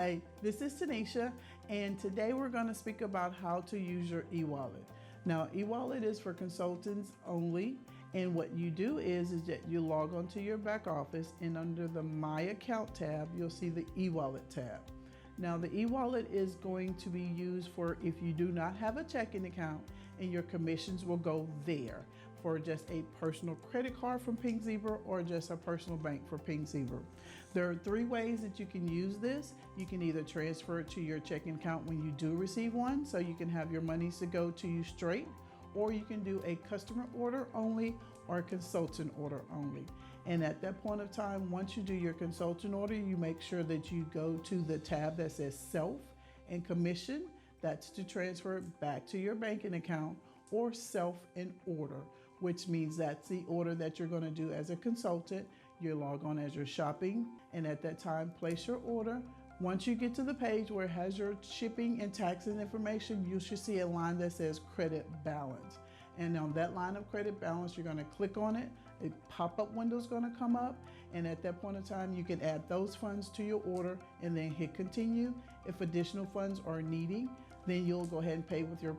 Hi, this is Tanisha, and today we're going to speak about how to use your e-wallet. Now, e-wallet is for consultants only, and what you do is that you log onto your back office, and under the My Account tab, you'll see the e-wallet tab. Now, the e-wallet is going to be used for if you do not have a checking account, and your commissions will go there for just a personal credit card from Pink Zebra or just a personal bank for Pink Zebra. There are 3 ways that you can use this. You can either transfer it to your checking account when you do receive one, so you can have your monies to go to you straight, or you can do a customer order only or a consultant order only. And at that point of time, once you do your consultant order, you make sure that you go to the tab that says self and commission. That's to transfer it back to your banking account, or self and order, which means that's the order that you're going to do as a consultant. You log on as you're shopping, and at that time, place your order. Once you get to the page where it has your shipping and taxes information, you should see a line that says credit balance. And on that line of credit balance, you're going to click on it. A pop-up window is going to come up, and at that point in time, you can add those funds to your order and then hit continue. If additional funds are needed, then you'll go ahead and pay with your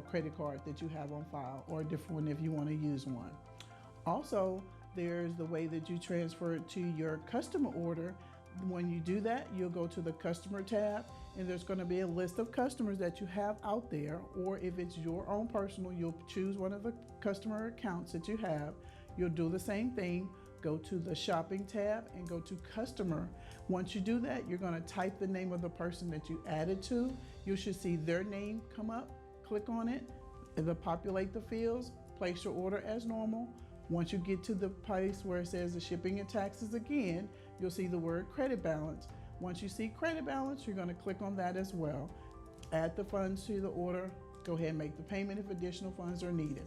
credit card that you have on file, or a different one if you want to use one. Also, there's the way that you transfer it to your customer order. When you do that, you'll go to the customer tab, and there's going to be a list of customers that you have out there, or if it's your own personal, you'll choose one of the customer accounts that you have. You'll do the same thing. Go to the shopping tab and go to customer. Once you do that, you're going to type the name of the person that you added to. You should see their name come up. Click on it. It'll populate the fields. Place your order as normal. Once you get to the place where it says the shipping and taxes again, you'll see the word credit balance. Once you see credit balance, you're going to click on that as well. Add the funds to the order. Go ahead and make the payment if additional funds are needed.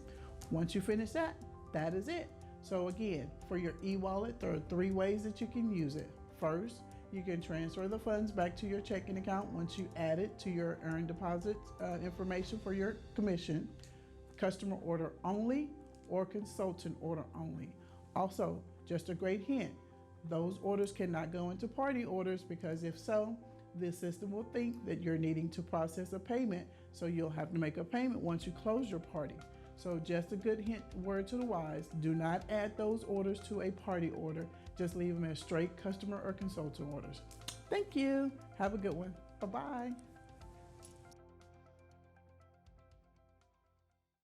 Once you finish that, that is it. So again, for your e-wallet, there are 3 ways that you can use it. First, you can transfer the funds back to your checking account once you add it to your earned deposit information for your commission. Customer order only or consultant order only. Also, just a great hint, those orders cannot go into party orders, because if so, the system will think that you're needing to process a payment, so you'll have to make a payment once you close your party. So just a good hint, word to the wise, do not add those orders to a party order. Just leave them as straight customer or consultant orders. Thank you. Have a good one. Bye-bye.